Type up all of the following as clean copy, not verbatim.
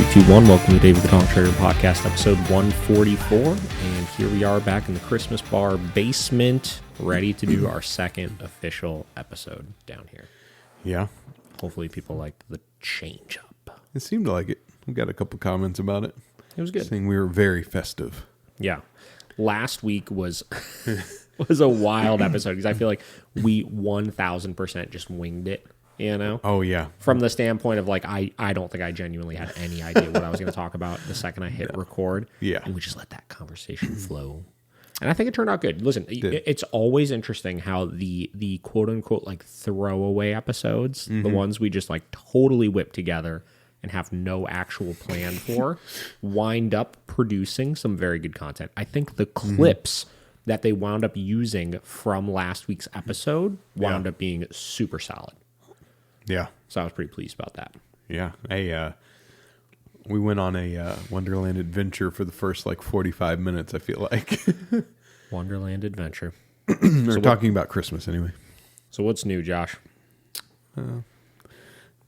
3, 2, 1. Welcome to the David the Dog Trainer Podcast, episode 144. And here we are back in the Christmas bar basement, ready to do our second official episode down here. Yeah. Hopefully people liked the change up. It seemed like it. We got a couple comments about it. It was good. Saying we were very festive. Yeah. Last week was was a wild episode because I feel like we 1,000% just winged it. You know? Oh, yeah. From the standpoint of like, I don't think I genuinely had any idea what I was going to talk about the second I hit record. Yeah. And we just let that conversation flow. And I think it turned out good. Listen, it's always interesting how the quote unquote like throwaway episodes, the ones we just like totally whip together and have no actual plan for, wind up producing some very good content. I think the clips that they wound up using from last week's episode wound up being super solid. Yeah. So I was pretty pleased about that. Yeah. We went on a Wonderland adventure for the first like 45 minutes, I feel like. Wonderland adventure. We're talking about Christmas anyway. So what's new, Josh?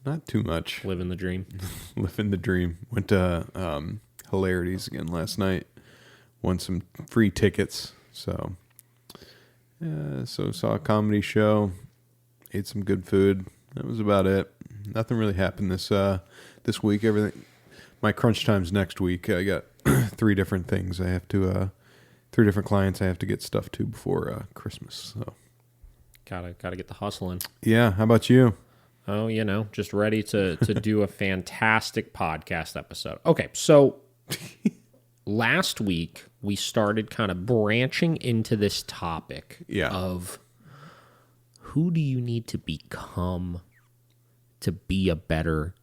Not too much. Living the dream. Living the dream. Went to Hilarities again last night. Won some free tickets. So saw a comedy show. Ate some good food. That was about it. Nothing really happened this week. Everything. My crunch time's next week. I got three different things. I have to three different clients I have to get stuff to before Christmas. So Gotta get the hustle in. Yeah. How about you? Oh, just ready to do a fantastic podcast episode. Okay, so last week we started kind of branching into this topic of who do you need to become to be a better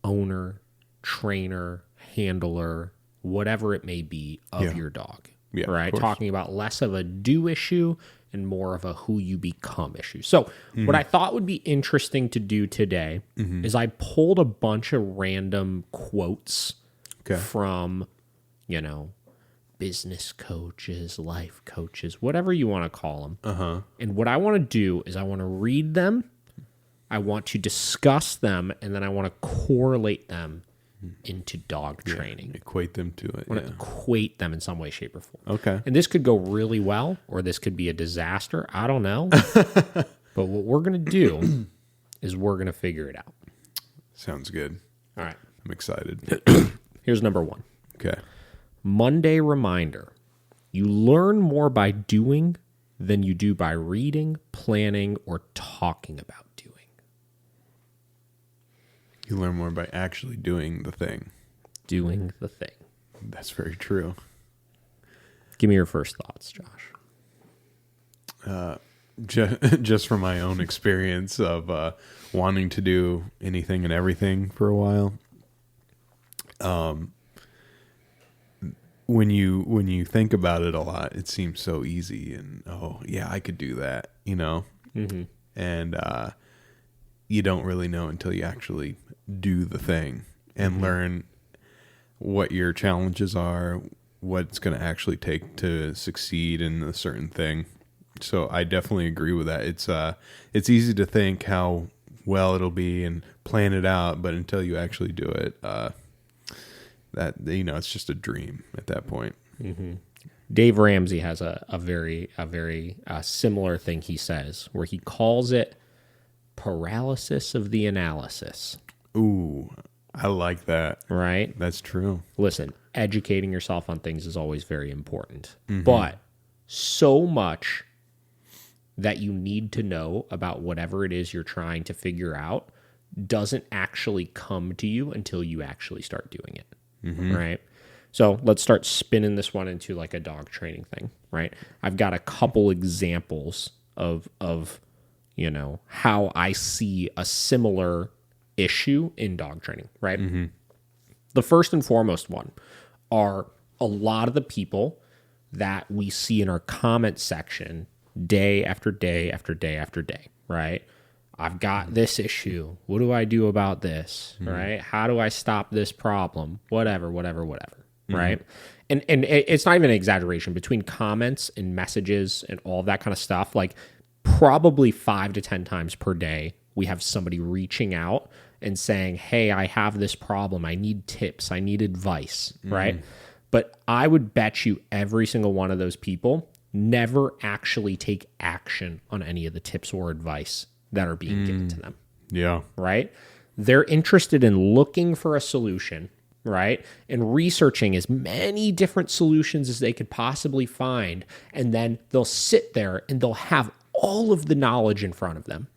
owner, trainer, handler, whatever it may be of your dog. Yeah, right? Talking about less of a do issue and more of a who you become issue. So what I thought would be interesting to do today is I pulled a bunch of random quotes from, business coaches, life coaches, whatever you want to call them. And what I want to do is I want to read them, I want to discuss them, and then I want to correlate them into dog training. Equate them to it. I want to equate them in some way, shape, or form. Okay. And this could go really well, or this could be a disaster. I don't know. But what we're going to do is we're going to figure it out. Sounds good. All right. I'm excited. Here's number one. Okay. Monday reminder. You learn more by doing than you do by reading, planning, or talking about doing. You learn more by actually doing the thing. Doing the thing. That's very true. Give me your first thoughts, Josh. Just from my own experience of wanting to do anything and everything for a while. When you think about it a lot, it seems so easy and I could do that, and you don't really know until you actually do the thing and learn what your challenges are, what it's going to actually take to succeed in a certain thing. So I definitely agree with that. It's easy to think how well it'll be and plan it out, but until you actually do it, it's just a dream at that point. Dave Ramsey has a very similar thing he says, where he calls it paralysis of the analysis. Ooh, I like that. Right? That's true. Listen, educating yourself on things is always very important, but so much that you need to know about whatever it is you're trying to figure out doesn't actually come to you until you actually start doing it. Right? So let's start spinning this one into like a dog training thing, right? I've got a couple examples of how I see a similar issue in dog training, right? The first and foremost one are a lot of the people that we see in our comment section day after day after day after day, right? I've got this issue. What do I do about this? Right? How do I stop this problem? Whatever, right? And it's not even an exaggeration. Between comments and messages and all that kind of stuff, like probably 5 to 10 times per day, we have somebody reaching out and saying, hey, I have this problem. I need tips. I need advice, right? But I would bet you every single one of those people never actually take action on any of the tips or advice that are being given to them. Yeah. Right? They're interested in looking for a solution, right? And researching as many different solutions as they could possibly find. And then they'll sit there and they'll have all of the knowledge in front of them,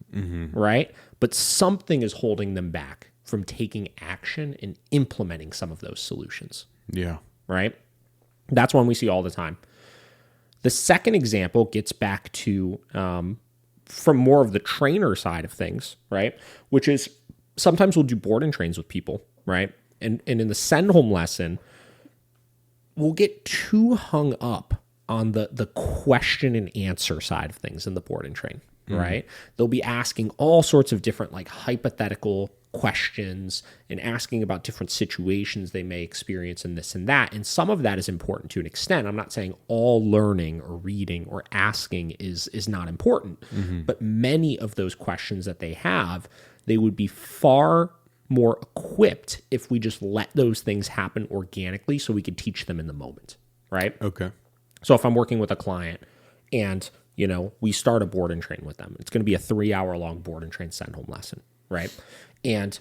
right? But something is holding them back from taking action and implementing some of those solutions. Yeah. Right? That's one we see all the time. The second example gets back to from more of the trainer side of things, right? Which is sometimes we'll do board and trains with people, right? And in the send home lesson, we'll get too hung up on the question and answer side of things in the board and train, right? They'll be asking all sorts of different like hypothetical questions and asking about different situations they may experience in this and that. And some of that is important to an extent. I'm not saying all learning or reading or asking is not important, but many of those questions that they have, they would be far more equipped if we just let those things happen organically so we could teach them in the moment, right? Okay. So if I'm working with a client and, we start a board and train with them, it's going to be a 3-hour-long board and train send home lesson, right? And,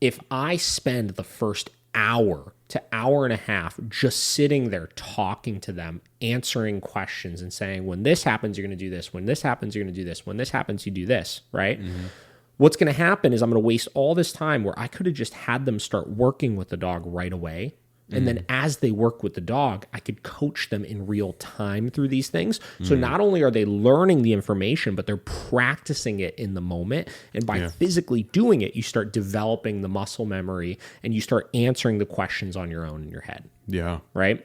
if I spend the first hour to hour and a half just sitting there talking to them, answering questions and saying, when this happens, you're going to do this. When this happens, you're going to do this. When this happens, you do this, right? What's going to happen is I'm going to waste all this time where I could have just had them start working with the dog right away. And then as they work with the dog, I could coach them in real time through these things. So not only are they learning the information, but they're practicing it in the moment. And by physically doing it, you start developing the muscle memory and you start answering the questions on your own in your head. Yeah. Right?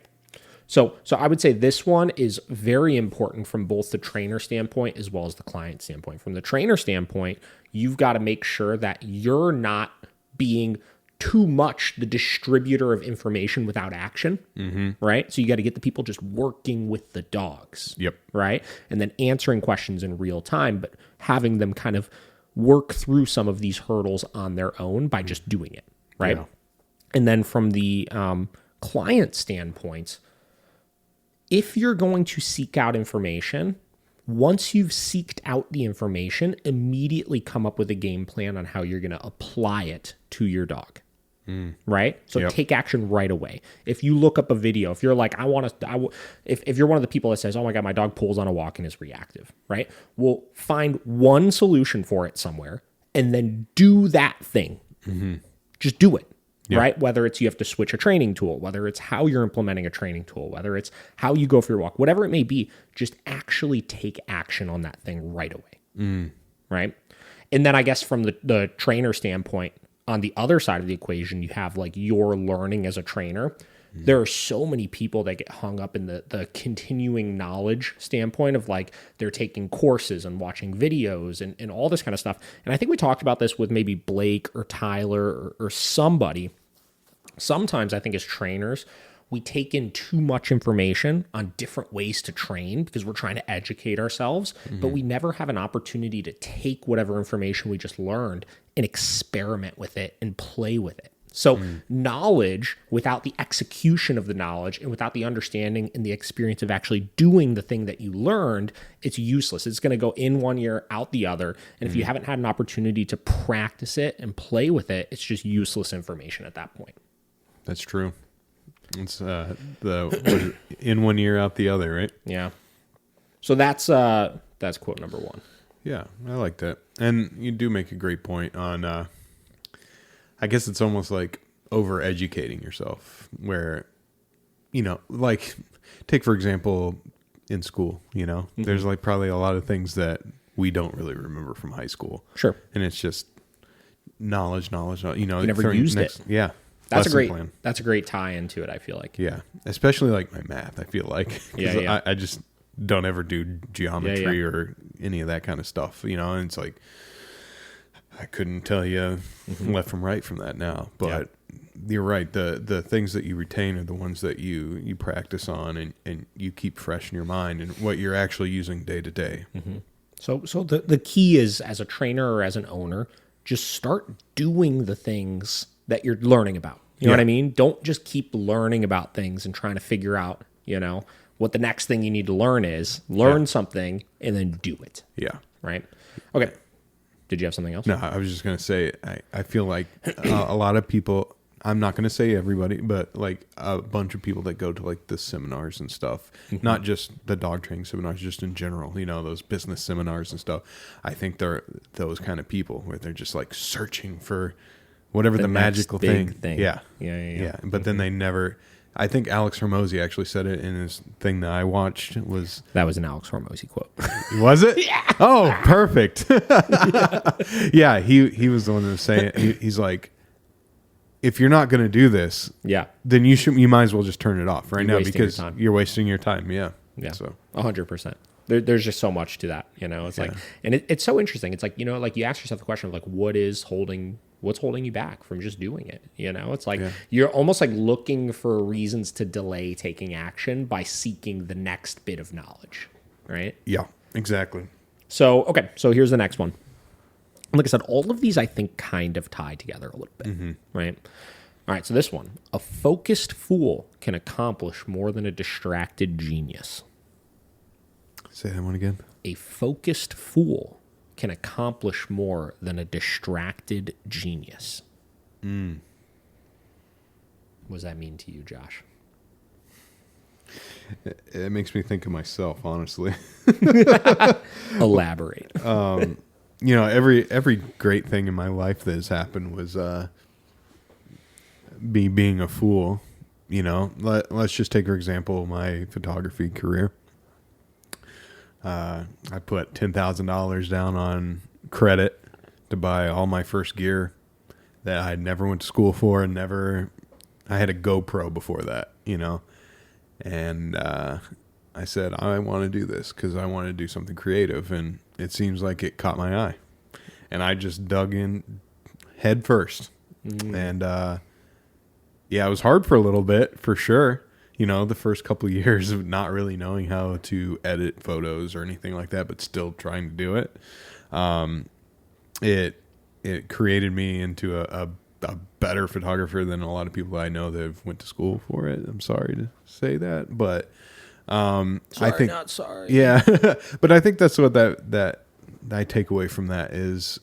So I would say this one is very important from both the trainer standpoint as well as the client standpoint. From the trainer standpoint, you've got to make sure that you're not being too much the distributor of information without action, right? So you got to get the people just working with the dogs, right? And then answering questions in real time, but having them kind of work through some of these hurdles on their own by just doing it, right? Yeah. And then from the client standpoint, if you're going to seek out information, once you've seeked out the information, immediately come up with a game plan on how you're going to apply it to your dog. Right? So take action right away. If you look up a video, if you're like, if you're one of the people that says, oh my God, my dog pulls on a walk and is reactive, right? We'll find one solution for it somewhere and then do that thing. Just do it. Right? Whether it's you have to switch a training tool, whether it's how you're implementing a training tool, whether it's how you go for your walk, whatever it may be, just actually take action on that thing right away. Right? And then I guess from the trainer standpoint, on the other side of the equation, you have like your learning as a trainer. There are so many people that get hung up in the continuing knowledge standpoint of like they're taking courses and watching videos and all this kind of stuff. And I think we talked about this with maybe Blake or Tyler or somebody. Sometimes I think as trainers, we take in too much information on different ways to train because we're trying to educate ourselves, but we never have an opportunity to take whatever information we just learned and experiment with it and play with it. So knowledge without the execution of the knowledge and without the understanding and the experience of actually doing the thing that you learned, it's useless. It's going to go in one ear, out the other. And if you haven't had an opportunity to practice it and play with it, it's just useless information at that point. That's true. It's in one ear, out the other, right? Yeah. So that's quote number one. Yeah, I like that. And you do make a great point on, I guess it's almost like over-educating yourself where, like take, for example, in school, there's like probably a lot of things that we don't really remember from high school. Sure. And it's just knowledge, you never used it. Yeah. That's a great tie into it, I feel like. Yeah. Especially like my math, I feel like. Yeah. I just don't ever do geometry or any of that kind of stuff, and it's like I couldn't tell you left from right from that now. But you're right. The things that you retain are the ones that you practice on and you keep fresh in your mind and what you're actually using day to day. So the key is, as a trainer or as an owner, just start doing the things that you're learning about. You know what I mean? Don't just keep learning about things and trying to figure out, what the next thing you need to learn is. Learn something and then do it. Yeah. Right? Okay. Did you have something else? No, I was just going to say, I feel like a lot of people, I'm not going to say everybody, but like a bunch of people that go to like the seminars and stuff, not just the dog training seminars, just in general, those business seminars and stuff. I think they're those kind of people where they're just like searching for whatever the magical thing. Yeah. But then they never, I think Alex Hormozy actually said it in his thing that I watched That was an Alex Hormozy quote. Was it? Yeah. Oh, perfect. Yeah. He was the one that was saying it. He's like, if you're not going to do this, then you might as well just turn it off now because you're wasting your time. Yeah. Yeah. So 100%. There's just so much to that, It's like, and it's so interesting. It's like, like you ask yourself the question of like, what's holding you back from just doing it? It's like you're almost like looking for reasons to delay taking action by seeking the next bit of knowledge, right? Yeah, exactly. So here's the next one. Like I said, all of these I think kind of tie together a little bit, right? All right, so this one, a focused fool can accomplish more than a distracted genius. Say that one again. A focused fool can accomplish more than a distracted genius. What does that mean to you, Josh? It makes me think of myself, honestly. Elaborate. Every great thing in my life that has happened was being a fool. Let's just take, for example, my photography career. I put $10,000 down on credit to buy all my first gear that I never went to school for and I had a GoPro before that, and I said, I want to do this because I want to do something creative, and it seems like it caught my eye, and I just dug in head first. And it was hard for a little bit, for sure. The first couple of years of not really knowing how to edit photos or anything like that, but still trying to do it. It created me into a better photographer than a lot of people I know that have went to school for it. I'm sorry to say that, but I think not sorry. Yeah, but I think that's what that I take away from that is,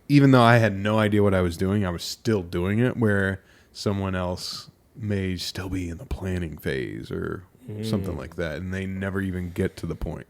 even though I had no idea what I was doing, I was still doing it, where someone else may still be in the planning phase or something like that, and they never even get to the point.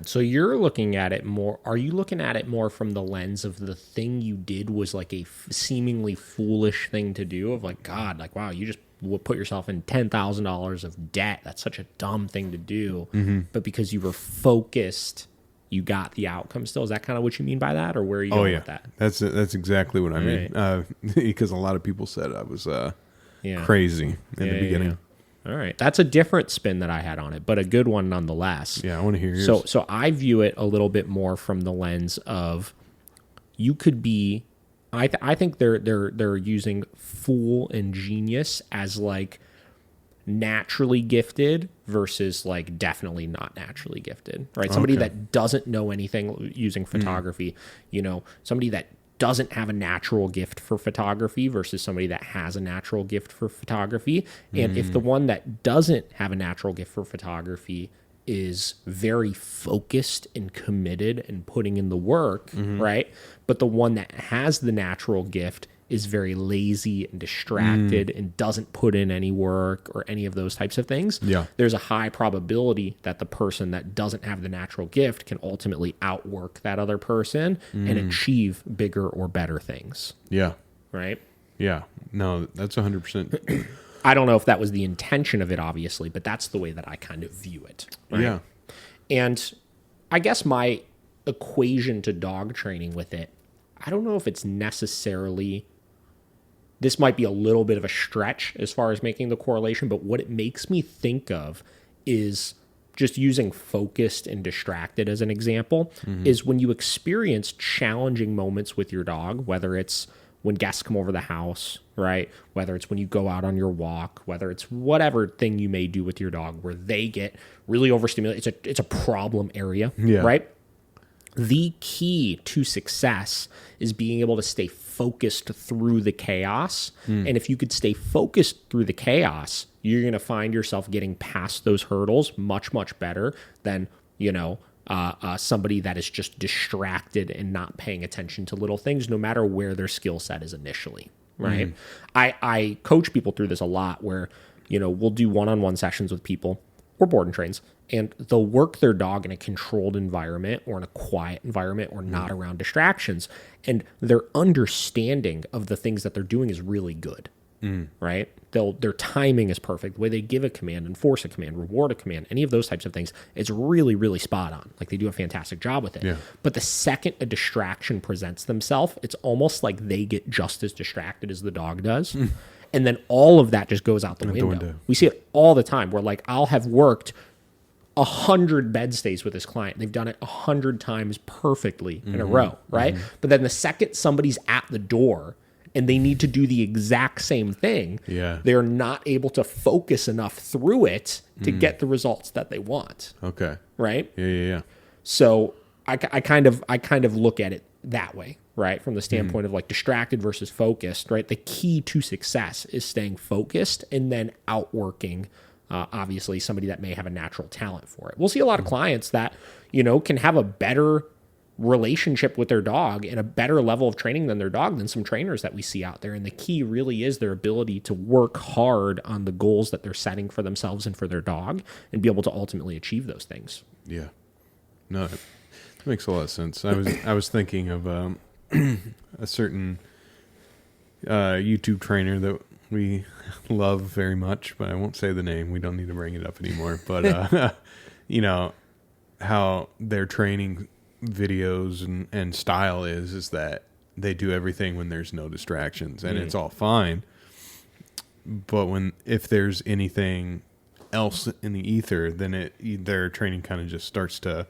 So you're looking at it more, are you looking at it more from the lens of the thing you did was like a seemingly foolish thing to do, of like, God, like, wow, you just put yourself in $10,000 of debt. That's such a dumb thing to do. But because you were focused, you got the outcome still. Is that kind of what you mean by that, or where are you going with that? That's exactly what I mean. Because a lot of people said I was crazy in the beginning. Yeah. All right. That's a different spin that I had on it, but a good one nonetheless. Yeah, I want to hear yours. So I view it a little bit more from the lens of, you could be, I think they're using fool and genius as like naturally gifted versus like definitely not naturally gifted, right? Somebody that doesn't know anything using photography, somebody that doesn't have a natural gift for photography versus somebody that has a natural gift for photography. And if the one that doesn't have a natural gift for photography is very focused and committed and putting in the work, right? But the one that has the natural gift is very lazy and distracted and doesn't put in any work or any of those types of things, there's a high probability that the person that doesn't have the natural gift can ultimately outwork that other person and achieve bigger or better things. Yeah. Right? Yeah. No, that's 100%. I don't know if that was the intention of it, obviously, but that's the way that I kind of view it. Right? Yeah. And I guess my equation to dog training with it, I don't know if it's necessarily, this might be a little bit of a stretch as far as making the correlation, but what it makes me think of is, just using focused and distracted as an example, is when you experience challenging moments with your dog, whether it's when guests come over the house, right? Whether it's when you go out on your walk, whether it's whatever thing you may do with your dog where they get really overstimulated. It's a problem area, right? The key to success is being able to stay focused through the chaos. And if you could stay focused through the chaos, you're going to find yourself getting past those hurdles much, much better than, somebody that is just distracted and not paying attention to little things, no matter where their skill set is initially, right? I coach people through this a lot where, we'll do one-on-one sessions with people or board and trains, and they'll work their dog in a controlled environment or in a quiet environment or not around distractions. And their understanding of the things that they're doing is really good, right? Their timing is perfect. The way they give a command, enforce a command, reward a command, any of those types of things, it's really, really spot on. Like they do a fantastic job with it. Yeah. But the second a distraction presents themselves, it's almost like they get just as distracted as the dog does. And then all of that just goes out the window. We see it all the time where like I'll have worked 100 bed stays with this client. They've done it 100 times perfectly in a row, right? But then the second somebody's at the door and they need to do the exact same thing, they're not able to focus enough through it to get the results that they want. Okay. Right? Yeah. So I kind of look at it that way, right? From the standpoint of like distracted versus focused, right? The key to success is staying focused and then outworking, obviously, somebody that may have a natural talent for it. We'll see a lot of clients that, can have a better relationship with their dog and a better level of training than their dog than some trainers that we see out there. And the key really is their ability to work hard on the goals that they're setting for themselves and for their dog and be able to ultimately achieve those things. Yeah. No, it makes a lot of sense. I was thinking of a certain YouTube trainer that we love very much, but I won't say the name. We don't need to bring it up anymore. But how their training videos and style is that they do everything when there's no distractions, and it's all fine. But if there's anything else in the ether, then their training kind of just starts to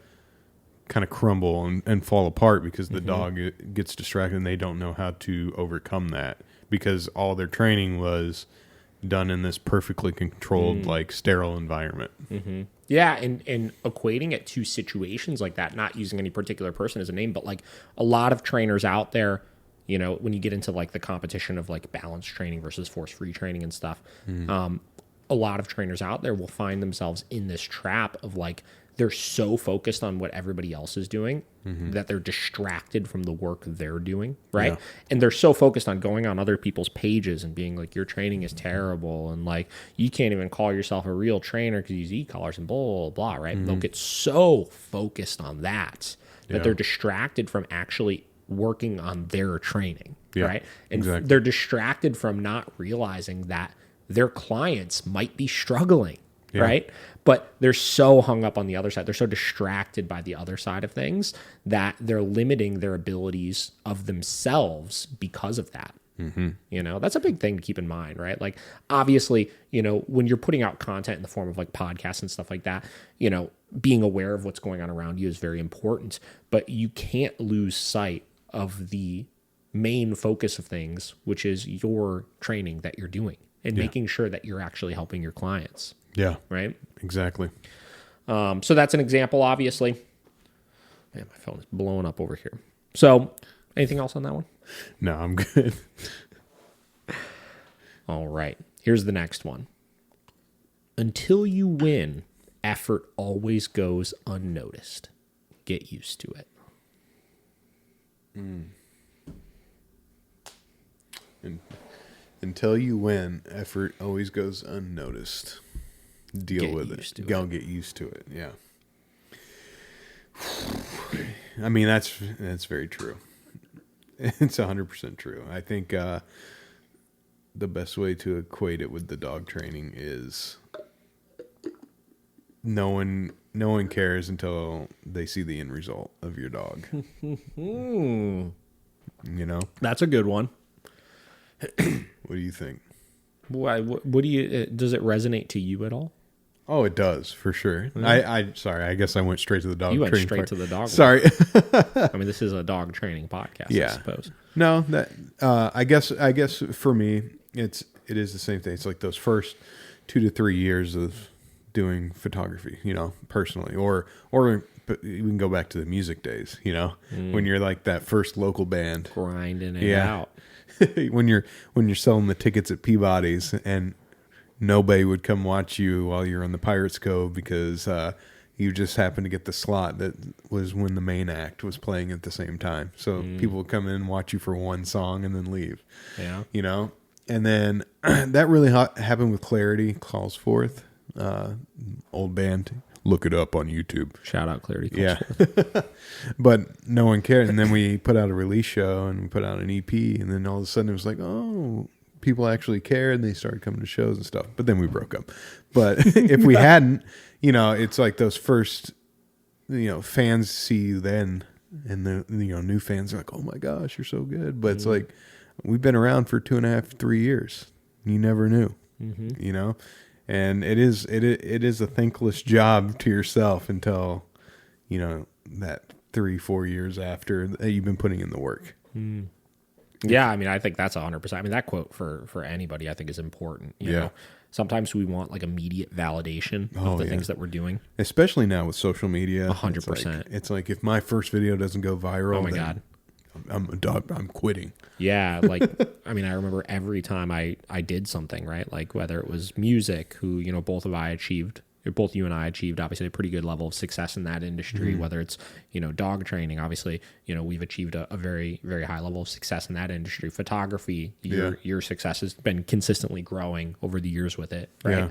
kind of crumble and fall apart because the dog gets distracted and they don't know how to overcome that because all their training was done in this perfectly controlled, like sterile environment. Yeah. And equating it to situations like that, not using any particular person as a name, but like a lot of trainers out there, when you get into like the competition of like balance training versus force-free training and stuff, a lot of trainers out there will find themselves in this trap of like, they're so focused on what everybody else is doing that they're distracted from the work they're doing, right? Yeah. And they're so focused on going on other people's pages and being like, your training is terrible, and like, you can't even call yourself a real trainer because you use e-collars and blah, blah, blah, right? They'll get so focused on that they're distracted from actually working on their training, right? And they're distracted from not realizing that their clients might be struggling, right? But they're so hung up on the other side. They're so distracted by the other side of things that they're limiting their abilities of themselves because of that. That's a big thing to keep in mind, right? Like, obviously, when you're putting out content in the form of like podcasts and stuff like that, being aware of what's going on around you is very important, but you can't lose sight of the main focus of things, which is your training that you're doing and making sure that you're actually helping your clients. Yeah. Right? Exactly. So that's an example, obviously. Man, my phone is blowing up over here. So, anything else on that one? No, I'm good. All right. Here's the next one. Until you win, effort always goes unnoticed. Get used to it. Until you win, effort always goes unnoticed. Deal with it. Go get used to it. Yeah. I mean, that's very true. It's 100% true. I think the best way to equate it with the dog training is no one cares until they see the end result of your dog. That's a good one. What do you think? Why? What do you? Does it resonate to you at all? Oh, it does, for sure. Sorry, I guess I went straight to the dog training. You went straight to the dog. Sorry. I mean, this is a dog training podcast, I suppose. No, that I guess for me, it is the same thing. It's like those first 2 to 3 years of doing photography, personally, or we can go back to the music days, when you're like that first local band. Grinding it out. when you're selling the tickets at Peabody's and nobody would come watch you while you're on the Pirates Cove because you just happened to get the slot that was when the main act was playing at the same time. So people would come in and watch you for one song and then leave. Yeah. And then that really happened with Clarity Calls Forth, old band. Look it up on YouTube. Shout out Clarity Calls Forth. But no one cared. And then we put out a release show and we put out an EP. And then all of a sudden it was like, oh, people actually cared. And they started coming to shows and stuff. But then we broke up. But if we hadn't, it's like those first, fans see you then. And the new fans are like, oh my gosh, you're so good. But it's like, we've been around for 2.5, 3 years. You never knew, And it is a thankless job to yourself until, that 3-4 years after that you've been putting in the work. Yeah, I mean, I think that's 100%. I mean, that quote for anybody, I think, is important. You know, sometimes we want like immediate validation of the things that we're doing, especially now with social media. 100%. It's like if my first video doesn't go viral, oh my god, I'm quitting. Yeah, like I mean, I remember every time I did something, right? Like whether it was music, who both you and I achieved obviously a pretty good level of success in that industry. Whether it's dog training, obviously we've achieved a very, very high level of success in that industry. Photography, your success has been consistently growing over the years with it, right?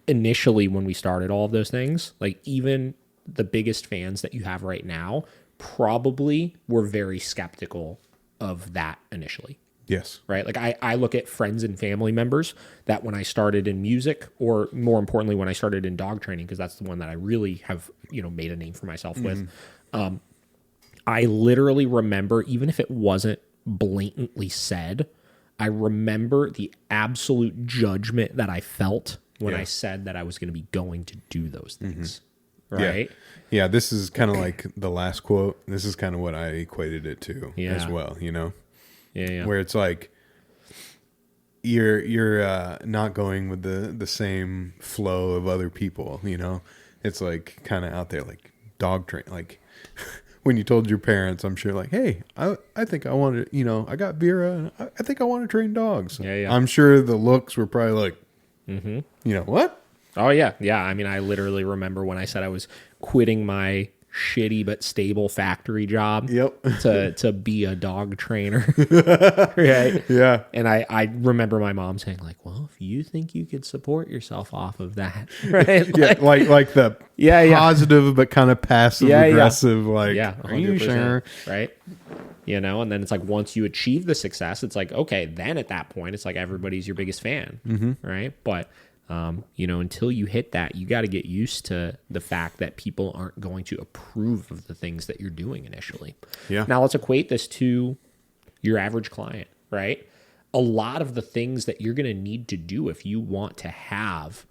Initially, when we started all of those things, like even the biggest fans that you have right now probably were very skeptical of that initially. Yes. Right? Like I look at friends and family members that when I started in music, or more importantly, when I started in dog training, because that's the one that I really have, made a name for myself with. I literally remember, even if it wasn't blatantly said, I remember the absolute judgment that I felt when I said that I was going to be going to do those things. Right? Yeah, this is kind of like the last quote. This is kind of what I equated it to as well, Yeah. Where it's like you're not going with the same flow of other people, It's like kind of out there, like dog train. Like when you told your parents, I'm sure, like, hey, I think I want to, I got Vera, and I think I want to train dogs. Yeah. I'm sure the looks were probably like, what? Oh, yeah. Yeah. I mean, I literally remember when I said I was quitting my shitty but stable factory job to be a dog trainer. Right? Yeah. And I remember my mom saying, like, well, if you think you could support yourself off of that, right? Like the positive but kind of passive aggressive, like, 100%, are you sure? Right? And then it's like once you achieve the success, it's like, okay, then at that point, it's like everybody's your biggest fan, right? But until you hit that, you got to get used to the fact that people aren't going to approve of the things that you're doing initially. Yeah. Now let's equate this to your average client, right? A lot of the things that you're going to need to do if you want to have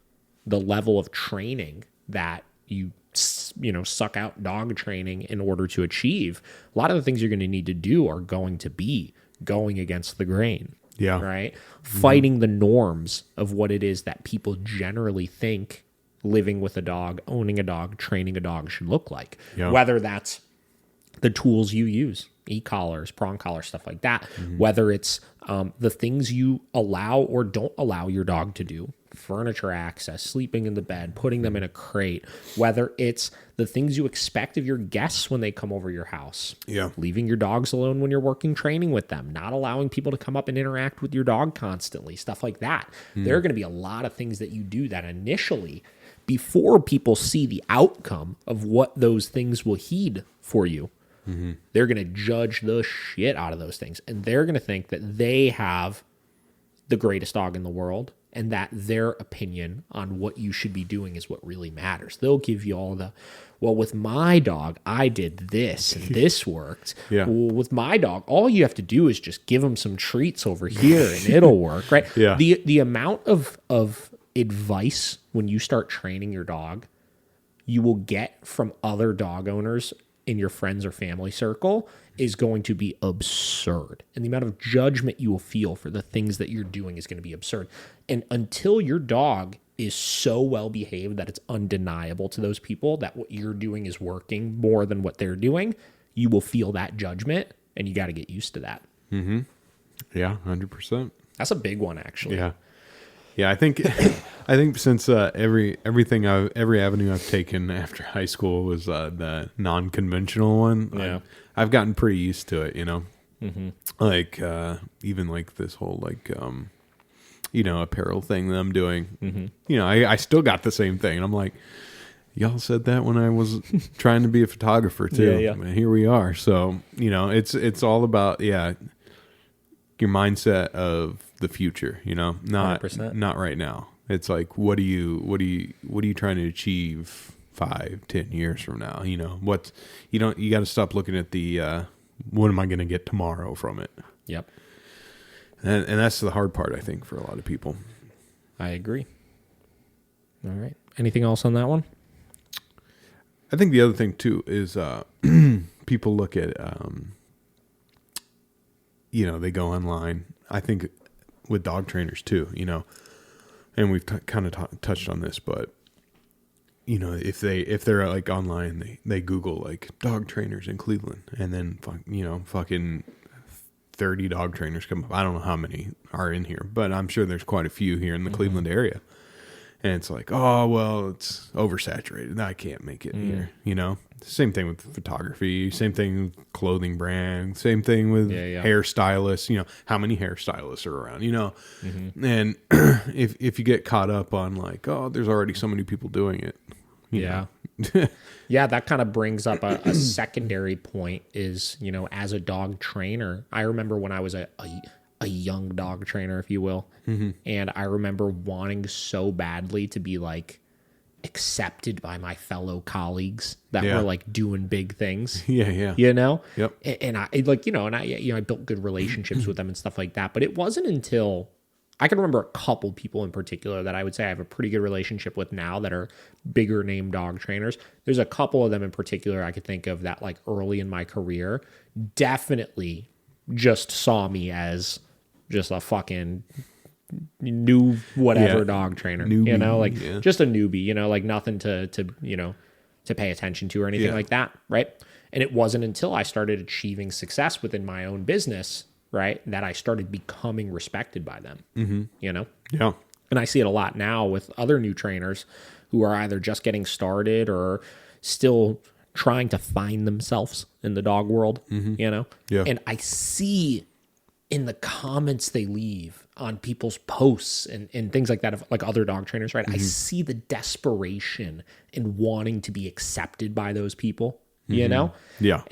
the level of training that you suck out dog training in order to achieve, a lot of the things you're going to need to do are going to be going against the grain. Yeah. Right? Fighting the norms of what it is that people generally think living with a dog, owning a dog, training a dog should look like. Yeah. Whether that's the tools you use, e-collars, prong collars, stuff like that. Whether it's the things you allow or don't allow your dog to do, furniture access, sleeping in the bed, putting them in a crate, whether it's the things you expect of your guests when they come over your house, leaving your dogs alone when you're working training with them, not allowing people to come up and interact with your dog constantly, stuff like that. There are going to be a lot of things that you do that initially, before people see the outcome of what those things will heed for you, they're going to judge the shit out of those things. And they're going to think that they have the greatest dog in the world, and that their opinion on what you should be doing is what really matters. They'll give you all the, well, with my dog, I did this and this worked. Well, with my dog, all you have to do is just give him some treats over here and it'll work, right? The amount of advice when you start training your dog, you will get from other dog owners in your friends or family circle is going to be absurd. And the amount of judgment you will feel for the things that you're doing is going to be absurd. And until your dog is so well behaved that it's undeniable to those people that what you're doing is working more than what they're doing, you will feel that judgment, and you got to get used to that. Mm-hmm. Yeah, 100%. That's a big one, actually. Yeah. Yeah, I think since every avenue I've taken after high school was the non-conventional one. Yeah. I've gotten pretty used to it, you know. Mm-hmm. Like even like this whole like apparel thing that I'm doing. Mm-hmm. You know, I still got the same thing, and I'm like, y'all said that when I was trying to be a photographer too. Yeah. And here we are. So it's all about your mindset of the future, not 100%. Not right now. It's like, what are you trying to achieve 5-10 years from now? You got to stop looking at the what am I going to get tomorrow from it? Yep. And that's the hard part, I think, for a lot of people. I agree. All right. Anything else on that one? I think the other thing too is people look at they go online. I think with dog trainers too, and we've kind of touched on this, but if they're like online, they Google like dog trainers in Cleveland, and then fucking 30 dog trainers come up. I don't know how many are in here, but I'm sure there's quite a few here in the Cleveland area. And it's like, oh, well, it's oversaturated. I can't make it here, Same thing with photography. Same thing with clothing brand. Same thing with hairstylists. How many hairstylists are around, Mm-hmm. And if you get caught up on like, oh, there's already so many people doing it. Yeah. Yeah, that kind of brings up a secondary point is, as a dog trainer, I remember when I was a young dog trainer, if you will. Mm-hmm. And I remember wanting so badly to be like accepted by my fellow colleagues that were like doing big things. Yeah. Yep. And I I built good Mm-hmm. relationships with them and stuff like that. But it wasn't until I can remember a couple people in particular that I would say I have a pretty good relationship with now that are bigger name dog trainers. There's a couple of them in particular I could think of that like early in my career definitely just saw me as just a fucking new whatever dog trainer, newbie, just a newbie, like nothing to pay attention to or anything like that. Right. And it wasn't until I started achieving success within my own business, right, that I started becoming respected by them, Mm-hmm. Yeah. And I see it a lot now with other new trainers who are either just getting started or still trying to find themselves in the dog world, Yeah. And I see in the comments they leave on people's posts and things like that, of like other dog trainers, right? I see the desperation in wanting to be accepted by those people, Yeah.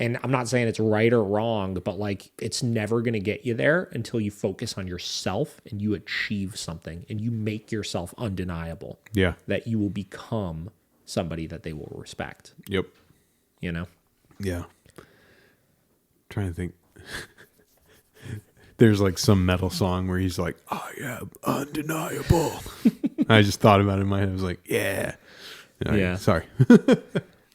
And I'm not saying it's right or wrong, but like it's never going to get you there until you focus on yourself and you achieve something and you make yourself undeniable. Yeah. That you will become somebody that they will respect. Yep. Yeah. Trying to think. There's like some metal song where he's like, I am undeniable. I just thought about it in my head. I was like, yeah. Yeah. Sorry.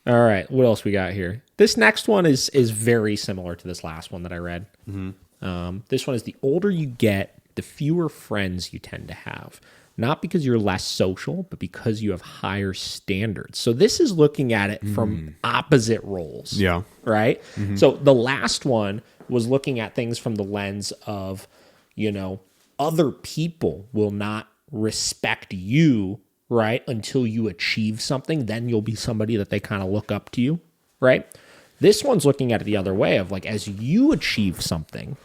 All right. What else we got here? This next one is very similar to this last one that I read. Mm-hmm. This one is the older you get, the fewer friends you tend to have. Not because you're less social, but because you have higher standards. So this is looking at it from opposite roles. Yeah. Right? Mm-hmm. So the last one was looking at things from the lens of, other people will not respect you, right, until you achieve something. Then you'll be somebody that they kind of look up to you, right? This one's looking at it the other way of like, as you achieve something,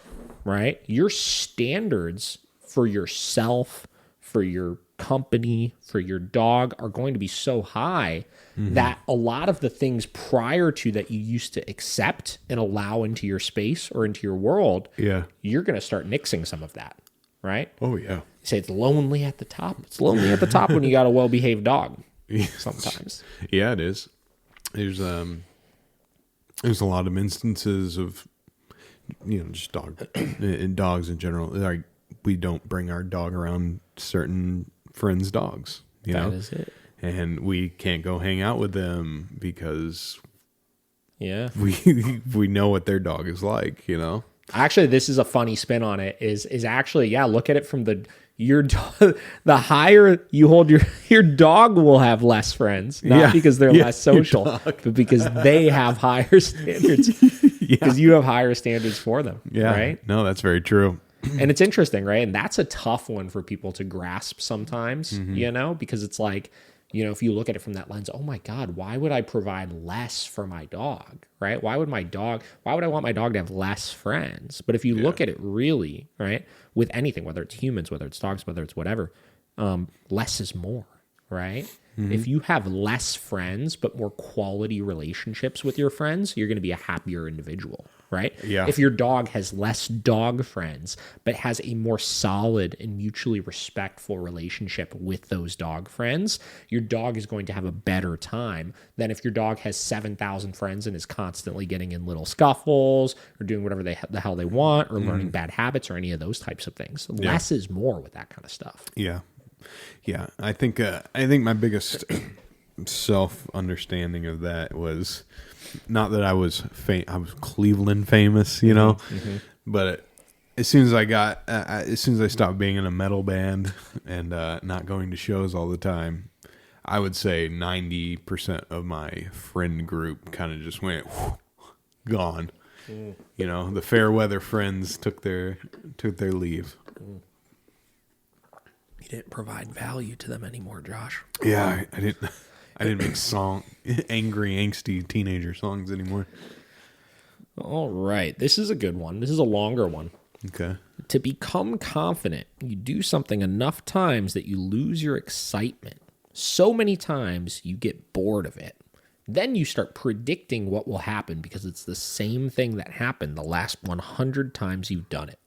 right, your standards for yourself, for your company, for your dog are going to be so high that a lot of the things prior to that you used to accept and allow into your space or into your world, you're going to start nixing some of that, right? Oh, yeah. You say it's lonely at the top. It's lonely at the top when you got a well-behaved dog sometimes. Yeah, it is. There's a lot of instances of, just dogs in general. Like, we don't bring our dog around certain friends' dogs, That is it. And we can't go hang out with them because we know what their dog is like, Actually, this is a funny spin on it. Is actually, look at it from the the higher you hold your dog will have less friends, not because they're less social, but because they have higher standards. Because you have higher standards for them. Yeah. Right? No, that's very true. And it's interesting, right? And that's a tough one for people to grasp sometimes, because it's like, if you look at it from that lens, oh my God, why would I provide less for my dog, right? Why would I want my dog to have less friends? But if you look at it really, right, with anything, whether it's humans, whether it's dogs, whether it's whatever, less is more, right? If you have less friends, but more quality relationships with your friends, you're going to be a happier individual, right? Yeah. If your dog has less dog friends, but has a more solid and mutually respectful relationship with those dog friends, your dog is going to have a better time than if your dog has 7,000 friends and is constantly getting in little scuffles or doing whatever the hell they want or learning bad habits or any of those types of things. Less is more with that kind of stuff. Yeah. Yeah, I think my biggest self-understanding of that was not that I was Cleveland famous, but as soon as I stopped being in a metal band and not going to shows all the time, I would say 90% of my friend group kind of just went gone. The fair weather friends took their leave. You didn't provide value to them anymore, Josh. Yeah, I didn't make angry, angsty teenager songs anymore. All right. This is a good one. This is a longer one. Okay. To become confident, you do something enough times that you lose your excitement. So many times you get bored of it. Then you start predicting what will happen because it's the same thing that happened the last 100 times you've done it.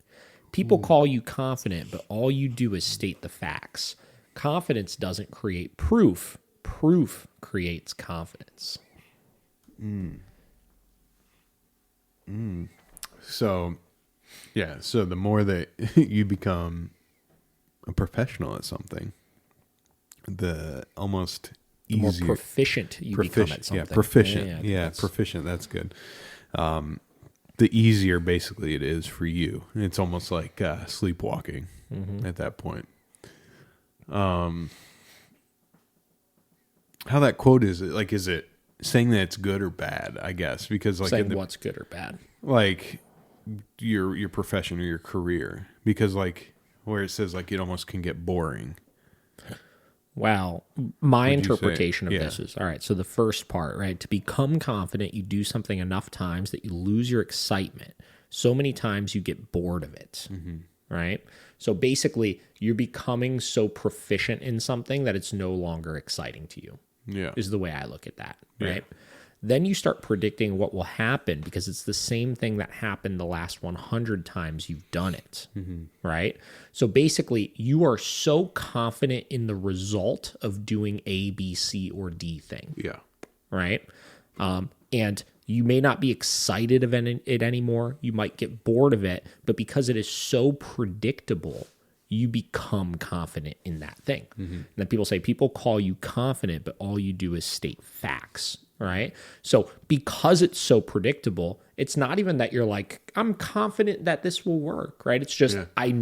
People call you confident, but all you do is state the facts. Confidence doesn't create proof. Proof creates confidence. So the more that you become a professional at something, the almost easier. More proficient you become at something. Yeah, proficient. Yeah, proficient. That's good. The easier basically it is for you. It's almost like sleepwalking at that point. How that quote is it saying that it's good or bad, I guess, because like saying what's good or bad, like your profession or your career, because like where it says like it almost can get boring. Wow. My interpretation of this is, all right, so the first part, right? To become confident, you do something enough times that you lose your excitement. So many times you get bored of it, right? So basically, you're becoming so proficient in something that it's no longer exciting to you, is the way I look at that, right? Then you start predicting what will happen because it's the same thing that happened the last 100 times you've done it, right? So basically, you are so confident in the result of doing A, B, C, or D thing. Yeah. Right? And you may not be excited of it anymore. You might get bored of it, but because it is so predictable, you become confident in that thing. And then people call you confident, but all you do is state facts. Right? So because it's so predictable, it's not even that you're like, I'm confident that this will work, right? It's just, I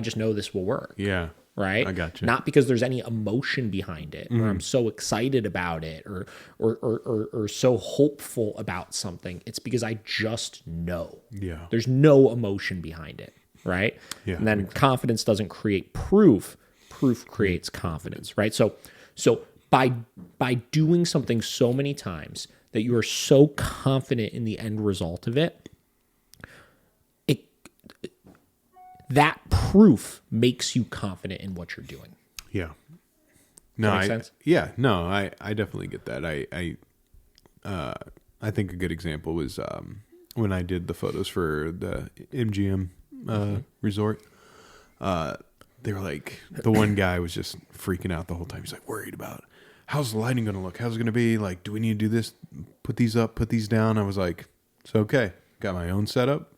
just know this will work. Yeah. Right? I got you. Not because there's any emotion behind it, or I'm so excited about it, or so hopeful about something. It's because I just know. Yeah. There's no emotion behind it, right? Yeah. And then confidence doesn't create proof. Proof creates confidence, right? So by doing something so many times that you are so confident in the end result of it, that proof makes you confident in what you're doing. Yeah. No, that make sense? Yeah. No, I definitely get that. I think a good example was when I did the photos for the MGM resort. They were like, the one guy was just freaking out the whole time. He's like worried about, how's the lighting going to look? How's it going to be? Like, do we need to do this? Put these up, put these down. I was like, it's okay. Got my own setup.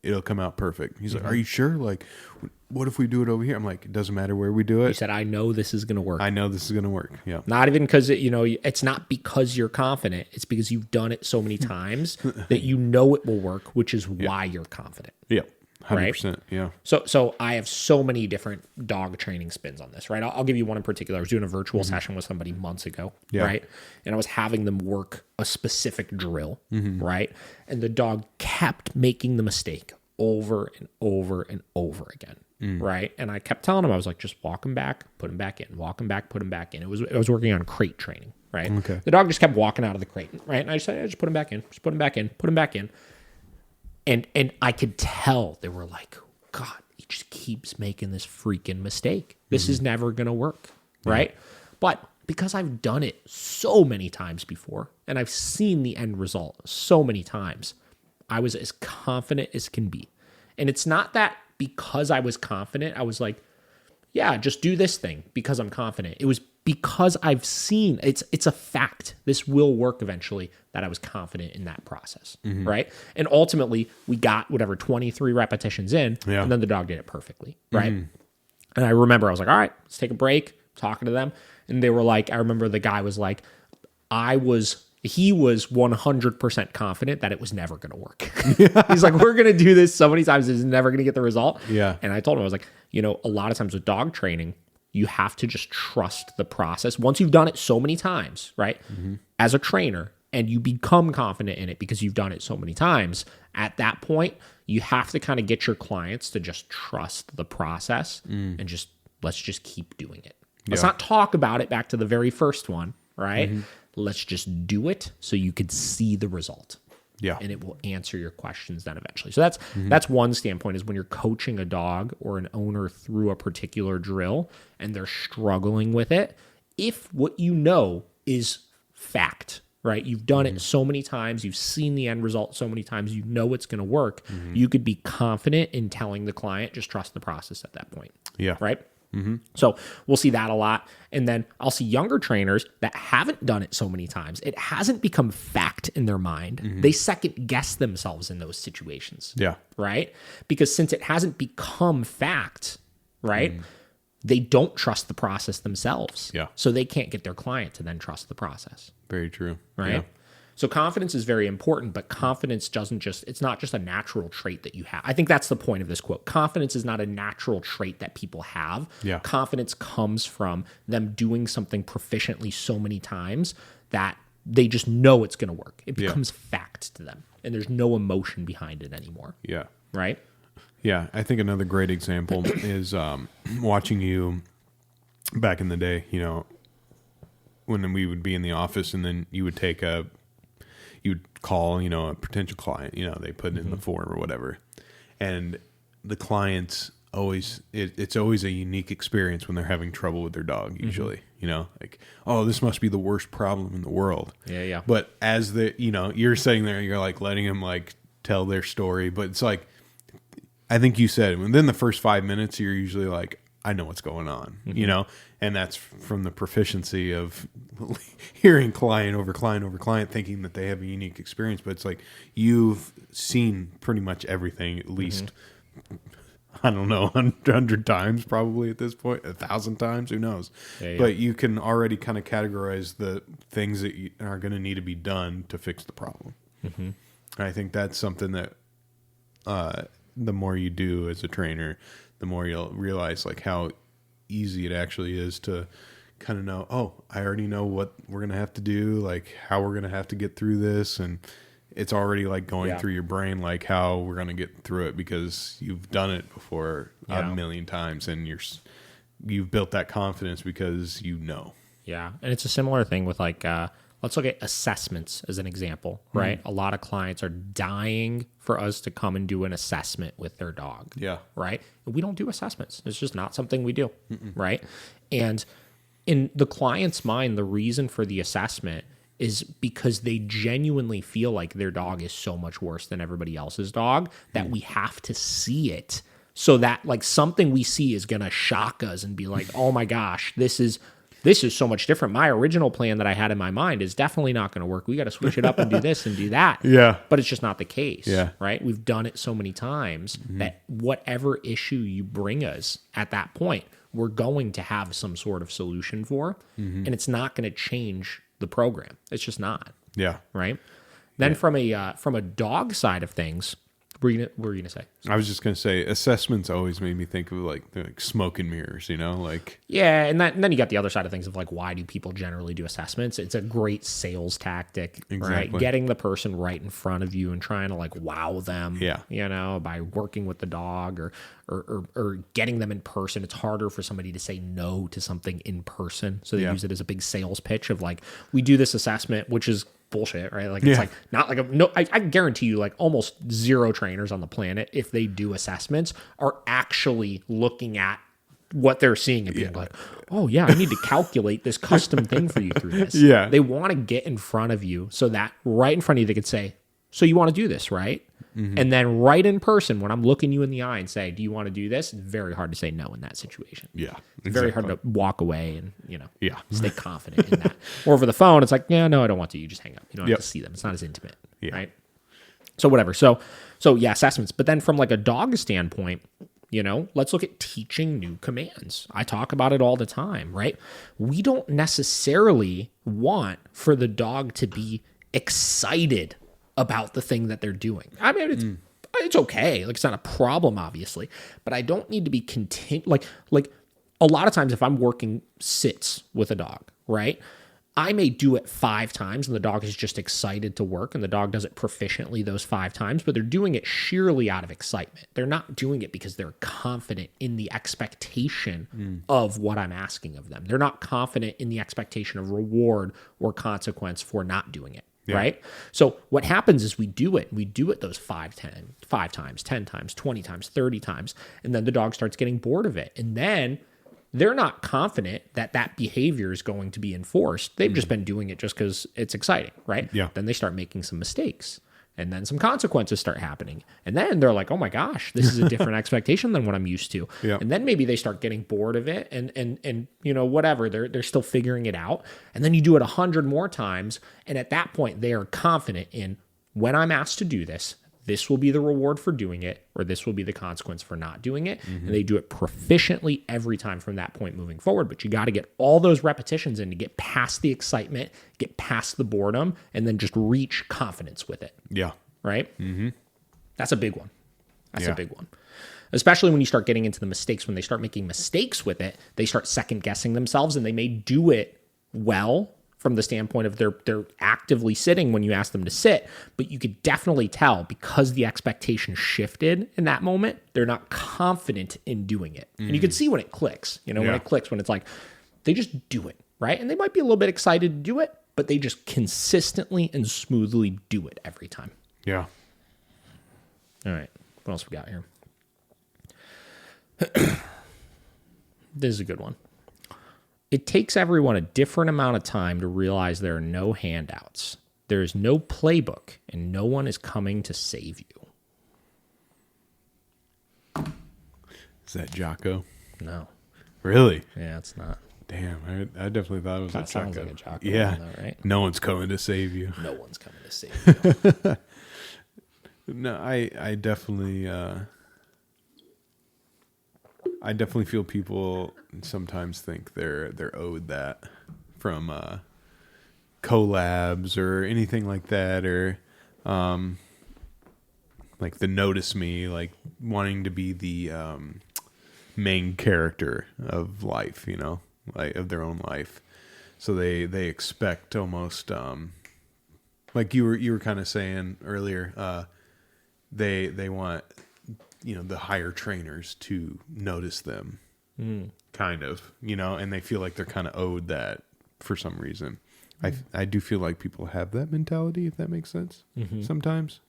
It'll come out perfect. He's like, are you sure? Like, what if we do it over here? I'm like, it doesn't matter where we do it. You said, I know this is going to work. I know this is going to work. Yeah. Not even because, it's not because you're confident. It's because you've done it so many times that you know it will work, which is why you're confident. Yeah. 100%. Yeah. So I have so many different dog training spins on this, right? I'll give you one in particular. I was doing a virtual session with somebody months ago, right? And I was having them work a specific drill, right? And the dog kept making the mistake over and over and over again, right? And I kept telling him, I was like, just walk him back, put him back in, walk him back, put him back in. I was working on crate training, right? Okay. The dog just kept walking out of the crate, right? And I just said, just put him back in, just put him back in, put him back in. And I could tell they were like, God, he just keeps making this freaking mistake. This is never going to work, right? But because I've done it so many times before and I've seen the end result so many times, I was as confident as can be. And it's not that because I was confident, I was like, yeah, just do this thing because I'm confident. It was because I've seen, it's a fact, this will work eventually, that I was confident in that process, right? And ultimately, we got 23 repetitions in, and then the dog did it perfectly, right? And I remember I was like, all right, let's take a break, talking to them. And they were like, I remember the guy was like, he was 100% confident that it was never going to work. He's like, we're going to do this so many times, it's never going to get the result. Yeah. And I told him, I was like, a lot of times with dog training, you have to just trust the process. Once you've done it so many times, right? As a trainer, and you become confident in it because you've done it so many times, at that point, you have to kind of get your clients to just trust the process and let's just keep doing it. Let's not talk about it back to the very first one, right? Let's just do it so you could see the result. Yeah. And it will answer your questions then eventually. So that's one standpoint, is when you're coaching a dog or an owner through a particular drill and they're struggling with it, if what you know is fact, right? You've done it so many times, you've seen the end result so many times, you know it's going to work, you could be confident in telling the client, just trust the process at that point. Yeah. Right? So we'll see that a lot. And then I'll see younger trainers that haven't done it so many times. It hasn't become fact in their mind. They second guess themselves in those situations. Yeah. Right? Because since it hasn't become fact, right? They don't trust the process themselves. Yeah. So they can't get their client to then trust the process. Very true. Right? Yeah. So confidence is very important, but confidence it's not just a natural trait that you have. I think that's the point of this quote. Confidence is not a natural trait that people have. Yeah. Confidence comes from them doing something proficiently so many times that they just know it's going to work. It becomes fact to them, and there's no emotion behind it anymore. Yeah. Right? Yeah. I think another great example is watching you back in the day, when we would be in the office and then you would you'd call, a potential client, they put in the form or whatever. And the clients it's always a unique experience when they're having trouble with their dog, usually, like, oh, this must be the worst problem in the world. Yeah. But as you're sitting there, you're like letting them like tell their story. But it's like, I think you said within the first 5 minutes, you're usually like, I know what's going on, and that's from the proficiency of hearing client over client over client, thinking that they have a unique experience. But it's like, you've seen pretty much everything at least, I don't know, 100 times probably at this point, 1,000 times, who knows? Yeah. But you can already kind of categorize the things that are going to need to be done to fix the problem. And I think that's something that the more you do as a trainer, the more you'll realize like how easy it actually is to kind of know, oh, I already know what we're going to have to do, like how we're going to have to get through this. And it's already like going through your brain, like how we're going to get through it because you've done it before a million times and you've built that confidence because Yeah. And it's a similar thing with like, let's look at assessments as an example, right? A lot of clients are dying for us to come and do an assessment with their dog. Yeah. Right? And we don't do assessments. It's just not something we do. Right? And in the client's mind, the reason for the assessment is because they genuinely feel like their dog is so much worse than everybody else's dog that we have to see it so that like something we see is going to shock us and be like, oh my gosh, this is so much different. My original plan that I had in my mind is definitely not going to work. We got to switch it up and do this and do that. Yeah. But it's just not the case. Yeah. Right? We've done it so many times that whatever issue you bring us at that point, we're going to have some sort of solution for, and it's not going to change the program. It's just not. Yeah. Right? Then from a dog side of things, were you gonna say? I was just gonna say assessments always made me think of like smoke and mirrors, like. Yeah, and then you got the other side of things of like, why do people generally do assessments? It's a great sales tactic, right? Getting the person right in front of you and trying to like wow them, by working with the dog or getting them in person. It's harder for somebody to say no to something in person, so they use it as a big sales pitch of like, we do this assessment, which is bullshit, right? Like it's like not like I guarantee you like almost zero trainers on the planet, if they do assessments, are actually looking at what they're seeing and being like, oh yeah, I need to calculate this custom thing for you through this. Yeah. They want to get in front of you so that right in front of you they could say, so you want to do this, right? Mm-hmm. And then right in person, when I'm looking you in the eye and say, do you want to do this? It's very hard to say no in that situation. Yeah. It's very hard to walk away and, stay confident in that. Or over the phone, it's like, yeah, no, I don't want to. You just hang up. You don't have to see them. It's not as intimate, right? So whatever. So yeah, assessments. But then from like a dog standpoint, let's look at teaching new commands. I talk about it all the time, right? We don't necessarily want for the dog to be excited about the thing that they're doing. I mean, it's okay. Like, it's not a problem, obviously, but I don't need to be like a lot of times if I'm working sits with a dog, right? I may do it 5 times and the dog is just excited to work and the dog does it proficiently those 5 times, but they're doing it sheerly out of excitement. They're not doing it because they're confident in the expectation of what I'm asking of them. They're not confident in the expectation of reward or consequence for not doing it. Yeah. Right? So what happens is we do it those 5 times, 10 times, 20 times, 30 times, and then the dog starts getting bored of it. And then they're not confident that behavior is going to be enforced. They've just been doing it just because it's exciting, right? Yeah. Then they start making some mistakes. And then some consequences start happening. And then they're like, oh my gosh, this is a different expectation than what I'm used to. Yeah. And then maybe they start getting bored of it and whatever. They're still figuring it out. And then you do it 100 more times. And at that point, they are confident in, when I'm asked to do this, this will be the reward for doing it, or this will be the consequence for not doing it. Mm-hmm. And they do it proficiently every time from that point moving forward. But you got to get all those repetitions in to get past the excitement, get past the boredom, and then just reach confidence with it. Yeah. Right? Mm-hmm. That's a big one. That's a big one. Especially when you start getting into the mistakes. When they start making mistakes with it, they start second guessing themselves, and they may do it well from the standpoint of they're actively sitting when you ask them to sit, but you could definitely tell because the expectation shifted in that moment, they're not confident in doing it. And you can see when it clicks, when it clicks, when it's like, they just do it, right? And they might be a little bit excited to do it, but they just consistently and smoothly do it every time. Yeah. All right. What else we got here? This is a good one. It takes everyone a different amount of time to realize there are no handouts. There is no playbook, and no one is coming to save you. Is that Jocko? No. Really? Yeah, it's not. Damn, I definitely thought it was that sounds like a Jocko. Yeah. Though, right? No one's coming to save you. No one's coming to save you. No, I definitely... I definitely feel people sometimes think they're owed that from collabs or anything like that, or like the notice me, like wanting to be the main character of life, like of their own life. So they expect almost like you were kind of saying earlier, they want the higher trainers to notice them, kind of, and they feel like they're kind of owed that for some reason. I do feel like people have that mentality, if that makes sense. Mm-hmm. Sometimes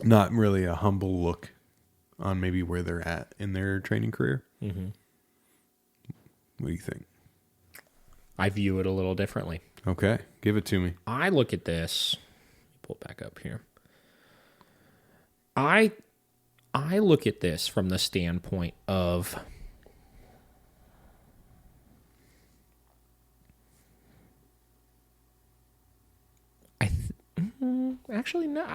not really a humble look on maybe where they're at in their training career. Mm-hmm. What do you think? I view it a little differently. Okay. Give it to me. I look at this. Pull it back up here. I look at this from the standpoint of actually no.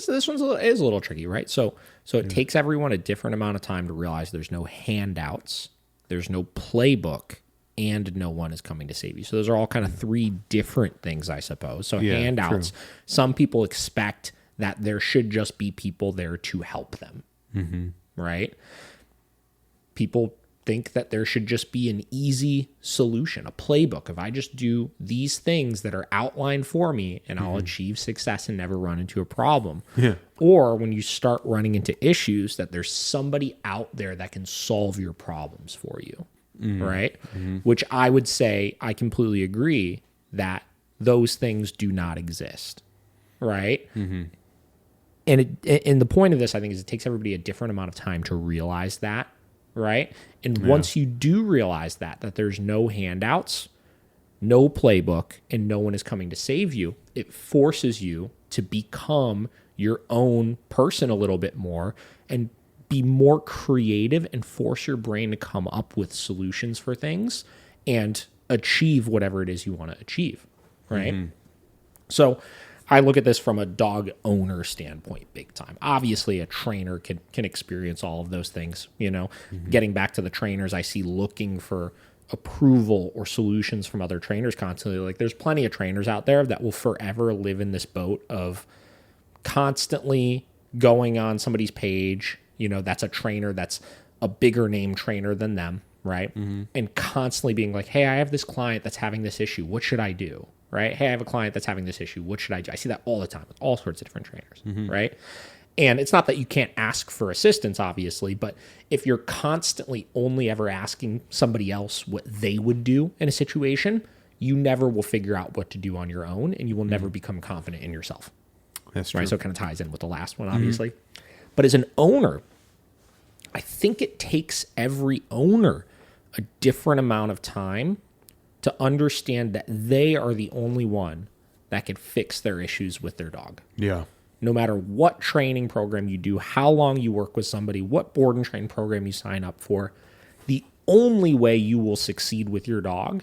This one's is a little tricky, right? So it takes everyone a different amount of time to realize there's no handouts, there's no playbook, and no one is coming to save you. So those are all kind of 3 different things, I suppose. So handouts, some people expect that there should just be people there to help them, right? People think that there should just be an easy solution, a playbook. If I just do these things that are outlined for me and I'll achieve success and never run into a problem. Yeah. Or when you start running into issues, that there's somebody out there that can solve your problems for you, right? Which I would say, I completely agree that those things do not exist, right? And the point of this, I think, is it takes everybody a different amount of time to realize that, right? And once you do realize that there's no handouts, no playbook, and no one is coming to save you, it forces you to become your own person a little bit more and be more creative and force your brain to come up with solutions for things and achieve whatever it is you want to achieve, right? So I look at this from a dog owner standpoint big time. Obviously, a trainer can experience all of those things, Getting back to the trainers, I see looking for approval or solutions from other trainers constantly. Like, there's plenty of trainers out there that will forever live in this boat of constantly going on somebody's page, that's a trainer that's a bigger name trainer than them, right? And constantly being like, hey, I have this client that's having this issue. What should I do? Right? Hey, I have a client that's having this issue. What should I do? I see that all the time with all sorts of different trainers, right? And it's not that you can't ask for assistance, obviously, but if you're constantly only ever asking somebody else what they would do in a situation, you never will figure out what to do on your own, and you will never become confident in yourself. That's true. Right? So it kind of ties in with the last one, obviously. But as an owner, I think it takes every owner a different amount of time to understand that they are the only one that can fix their issues with their dog. Yeah. No matter what training program you do, how long you work with somebody, what board and train program you sign up for, the only way you will succeed with your dog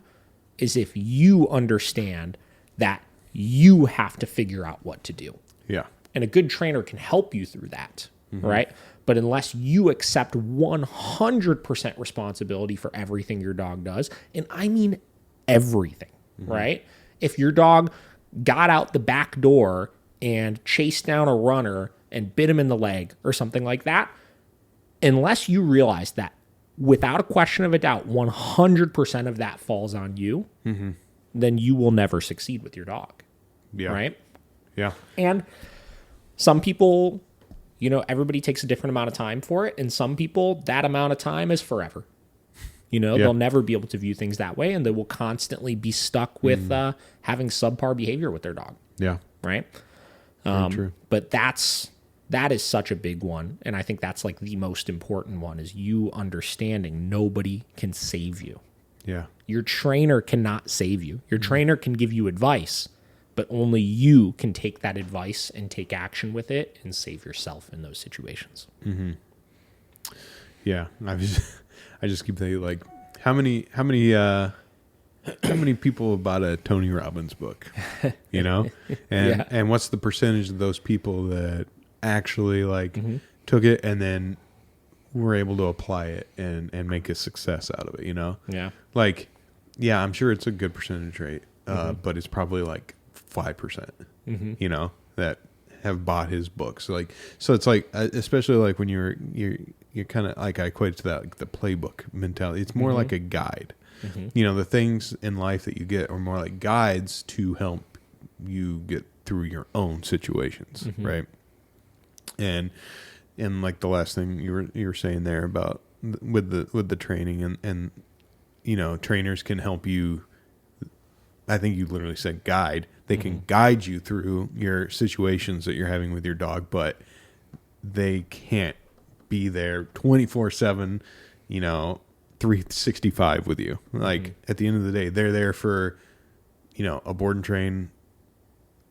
is if you understand that you have to figure out what to do. Yeah. And a good trainer can help you through that, right? But unless you accept 100% responsibility for everything your dog does, and I mean everything, right? If your dog got out the back door and chased down a runner and bit him in the leg or something like that, unless you realize that without a question of a doubt, 100% of that falls on you, then you will never succeed with your dog, right? Yeah. And some people, everybody takes a different amount of time for it, and some people, that amount of time is forever. They'll never be able to view things that way, and they will constantly be stuck with having subpar behavior with their dog. Yeah. Right? True. But that is such a big one, and I think that's like the most important one, is you understanding nobody can save you. Yeah. Your trainer cannot save you. Your trainer can give you advice, but only you can take that advice and take action with it and save yourself in those situations. Yeah. I just keep thinking, like, how many people bought a Tony Robbins book, and what's the percentage of those people that actually took it and then were able to apply it and make a success out of it, Yeah. I'm sure it's a good percentage rate, but it's probably like 5%, that have bought his books. So it's like, especially like when you're kind of like, I equate it to that, like the playbook mentality. It's more like a guide. The things in life that you get are more like guides to help you get through your own situations, right? And like the last thing you were saying there about with the training and trainers can help you. I think you literally said guide. They can guide you through your situations that you're having with your dog, but they can't be there 24/7, 365 with you. Like at the end of the day, they're there for, a board and train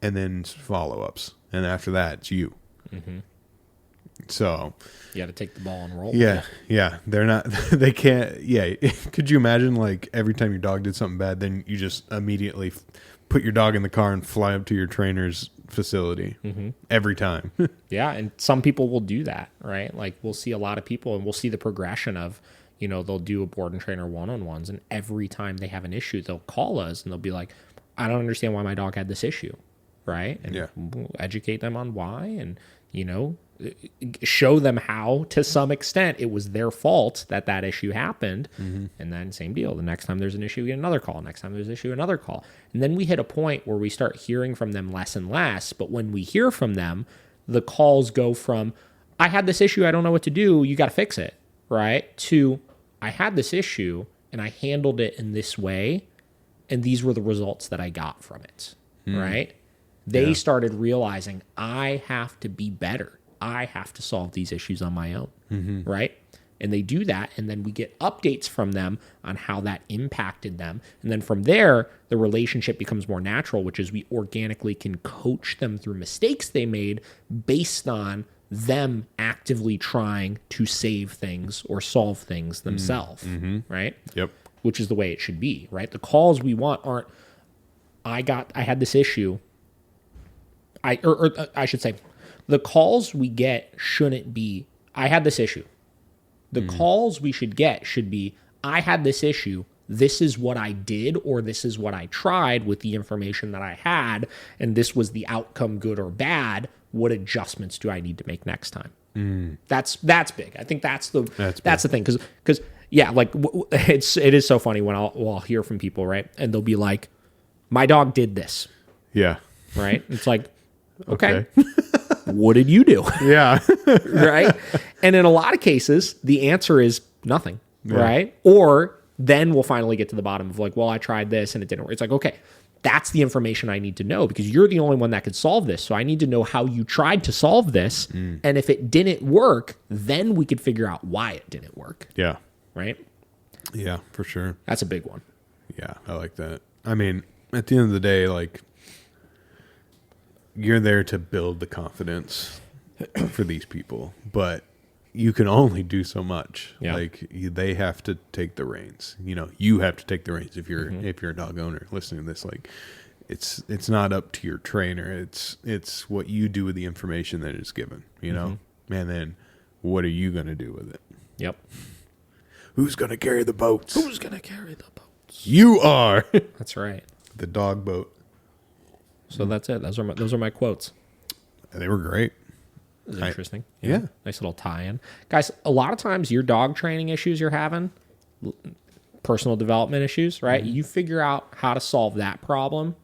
and then follow-ups. And after that, it's you. So you got to take the ball and roll. Yeah. They're not, they can't. Yeah. Could you imagine like every time your dog did something bad, then you just immediately put your dog in the car and fly up to your trainer's facility every time? Yeah. And some people will do that, right? Like we'll see a lot of people and we'll see the progression of, they'll do a board and trainer one-on-ones, and every time they have an issue, they'll call us and they'll be like, I don't understand why my dog had this issue. right? And Yeah. we'll educate them on why, and show them how, to some extent, it was their fault that issue happened. And then same deal. The next time there's an issue, we get another call. Next time there's an issue, another call. And then we hit a point where we start hearing from them less and less. But when we hear from them, the calls go from, I had this issue, I don't know what to do, you got to fix it, right? To, I had this issue and I handled it in this way, and these were the results that I got from it, right? They started realizing, I have to be better. I have to solve these issues on my own, right? And they do that, and then we get updates from them on how that impacted them. And then from there, the relationship becomes more natural, which is we organically can coach them through mistakes they made based on them actively trying to save things or solve things themselves, right? Yep. Which is the way it should be, right? The calls we want aren't, I had this issue. I should say, the calls we get shouldn't be, I had this issue. The calls we should get should be, I had this issue, this is what I did, or this is what I tried with the information that I had, and this was the outcome, good or bad. What adjustments do I need to make next time? That's big. I think that's the thing. Because yeah, like it is so funny when I'll hear from people, right? And they'll be like, my dog did this. Yeah. Right? It's like, okay. What did you do? Yeah. Right? And in a lot of cases, the answer is nothing, right? Or then we'll finally get to the bottom of like, well, I tried this and it didn't work. It's like, okay, that's the information I need to know because you're the only one that could solve this. So I need to know how you tried to solve this. And if it didn't work, then we could figure out why it didn't work. Yeah. Right? Yeah, for sure. That's a big one. Yeah, I like that. I mean, at the end of the day, like, you're there to build the confidence for these people, but you can only do so much. Yeah. Like they have to take the reins. You have to take the reins if you're a dog owner listening to this. Like, it's not up to your trainer. It's what you do with the information that is given. And then what are you going to do with it? Yep. Who's going to carry the boats? Who's going to carry the boats? You are. That's right. The dog boat. So that's it. Those are my quotes. They were great. It was interesting. Yeah. Nice little tie-in. Guys, a lot of times your dog training issues you're having, personal development issues, right? You figure out how to solve that problem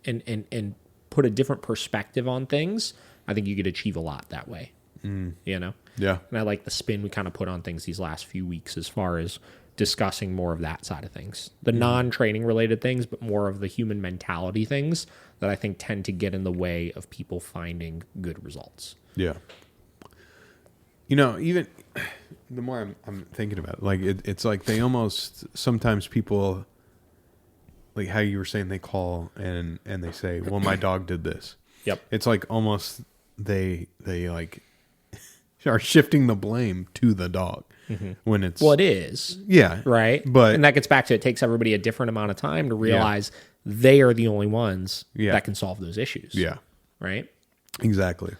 and put a different perspective on things. I think you could achieve a lot that way. Yeah. And I like the spin we kind of put on things these last few weeks as far as discussing more of that side of things. The non-training related things, but more of the human mentality things that I think tend to get in the way of people finding good results. Yeah. Even the more I'm thinking about it, like it's like they almost, sometimes people, like how you were saying, they call and they say, well, my dog did this. Yep. It's like almost they like are shifting the blame to the dog when it's, well, it is. Yeah. Right. And that gets back to, it takes everybody a different amount of time to realize they are the only ones that can solve those issues. Yeah. Right. Exactly.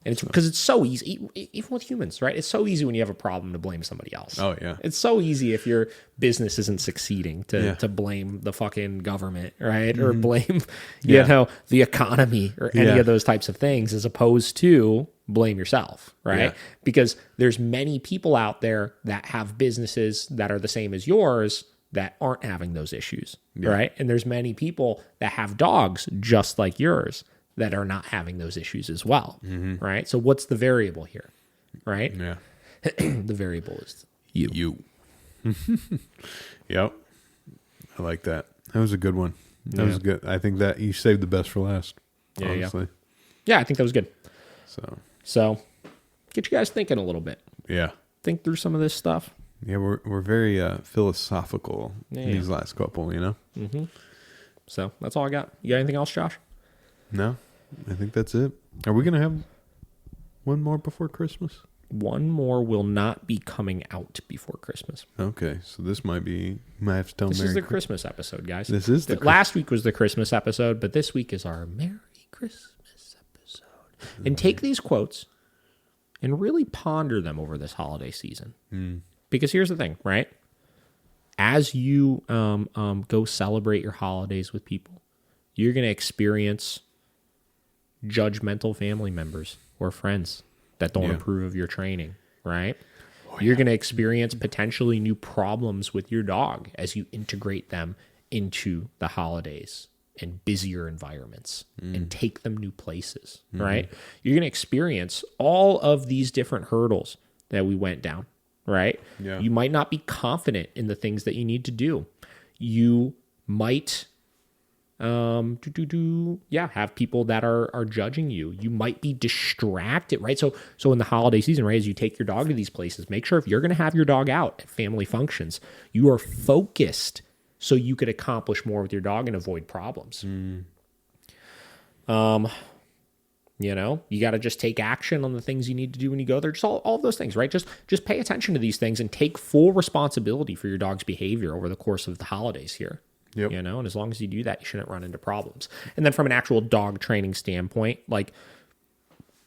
And it's because it's so easy, even with humans, right? It's so easy when you have a problem to blame somebody else. Oh, yeah. It's so easy if your business isn't succeeding to blame the fucking government, right? Or blame, the economy or any of those types of things, as opposed to blame yourself, right? Yeah. Because there's many people out there that have businesses that are the same as yours that aren't having those issues, right? And there's many people that have dogs just like yours that are not having those issues as well, right? So what's the variable here, right? Yeah. The variable is you. Yep. I like that. That was a good one. That was good. I think that you saved the best for last, honestly. Yeah, I think that was good. So get you guys thinking a little bit. Yeah. Think through some of this stuff. Yeah, we're very philosophical in these last couple, Mm-hmm. So that's all I got. You got anything else, Josh? No, I think that's it. Are we going to have one more before Christmas? One more will not be coming out before Christmas. Okay, so this might have to tell This Merry is the Christmas episode, guys. This is the last week was the Christmas episode, but this week is our Merry Christmas episode. And take these quotes and really ponder them over this holiday season. Because here's the thing, right? As you go celebrate your holidays with people, you're going to experience judgmental family members or friends that don't Yeah. approve of your training, right? You're going to experience potentially new problems with your dog as you integrate them into the holidays and busier environments and take them new places, right? You're going to experience all of these different hurdles that we went down, right? Yeah. You might not be confident in the things that you need to do. You might have people that are judging you. You might be distracted, right? So in the holiday season, right, as you take your dog to these places, make sure if you're going to have your dog out at family functions, you are focused so you could accomplish more with your dog and avoid problems. You know, you got to just take action on the things you need to do when you go there. Just all of those things, right? Just pay attention to these things and take full responsibility for your dog's behavior over the course of the holidays here. Yep. You know, and as long as you do that, you shouldn't run into problems. And then from an actual dog training standpoint, like,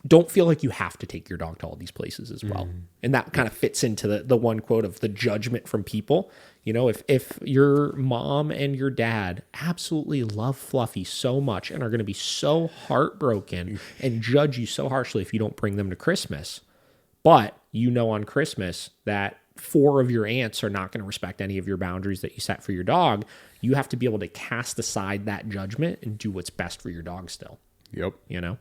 don't feel like you have to take your dog to all these places as well. And that kind of fits into the one quote of the judgment from people. You know, if your mom and your dad absolutely love Fluffy so much and are going to be so heartbroken and judge you so harshly if you don't bring them to Christmas, but you know on Christmas that 4 of your aunts are not going to respect any of your boundaries that you set for your dog, you have to be able to cast aside that judgment and do what's best for your dog still. Yep. You know?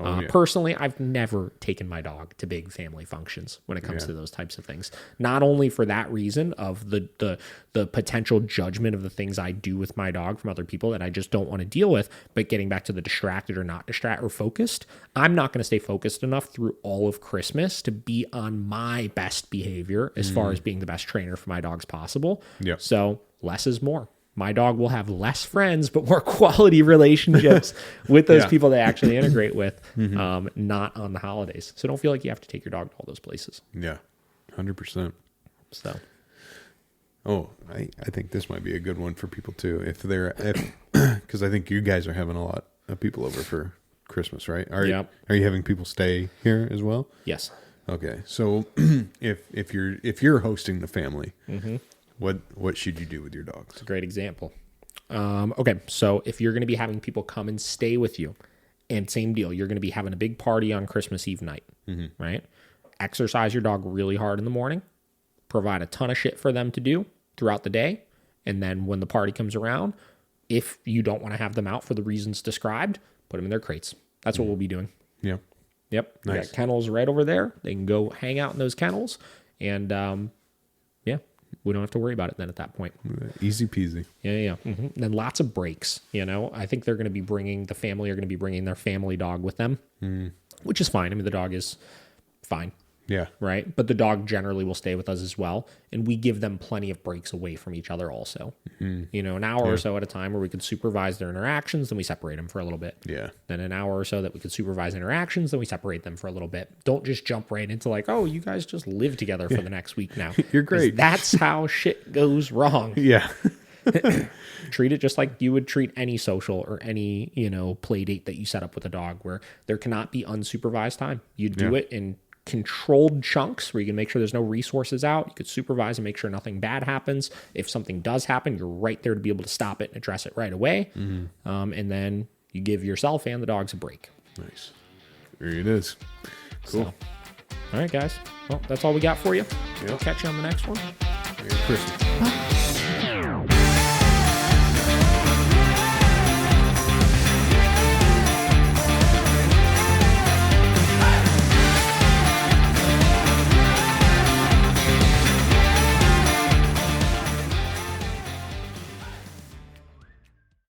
Yeah. Personally, I've never taken my dog to big family functions when it comes to those types of things. Not only for that reason of the potential judgment of the things I do with my dog from other people that I just don't want to deal with, but getting back to the distracted or not distracted or focused, I'm not going to stay focused enough through all of Christmas to be on my best behavior as far as being the best trainer for my dogs possible. Yep. So less is more. My dog will have less friends, but more quality relationships with those people they actually integrate with, not on the holidays. So don't feel like you have to take your dog to all those places. Yeah. 100%. So, Oh, I think this might be a good one for people too. Because I think you guys are having a lot of people over for Christmas, right? Are you having people stay here as well? yes. Okay. So if you're hosting the family, what should you do with your dogs? It's a great example. Okay, so if you're going to be having people come and stay with you, and same deal, you're going to be having a big party on Christmas Eve night, right? Exercise your dog really hard in the morning, provide a ton of shit for them to do throughout the day, and then when the party comes around, if you don't want to have them out for the reasons described, put them in their crates. That's what we'll be doing. Yeah. Yep. We Nice. got kennels right over there. They can go hang out in those kennels, and we don't have to worry about it then at that point. Easy peasy. Yeah. And then lots of breaks, you know. I think the family are going to be bringing their family dog with them, which is fine. I mean, the dog is fine, Yeah. right? But the dog generally will stay with us as well. And we give them plenty of breaks away from each other also. You know, an hour or so at a time where we could supervise their interactions, then we separate them for a little bit. Yeah. Then an hour or so that we could supervise interactions, then we separate them for a little bit. Don't just jump right into like, oh, you guys just live together for the next week now. You're great. 'Cause that's how shit goes wrong. Yeah. Treat it just like you would treat any social or any, play date that you set up with a dog where there cannot be unsupervised time. You do it in controlled chunks where you can make sure there's no resources out. You could supervise and make sure nothing bad happens. If something does happen, you're right there to be able to stop it and address it right away. And then you give yourself and the dogs a break. Nice. There it is. Cool. So, all right, guys. Well, that's all we got for you. Yep. We'll catch you on the next one. Merry Christmas. Bye.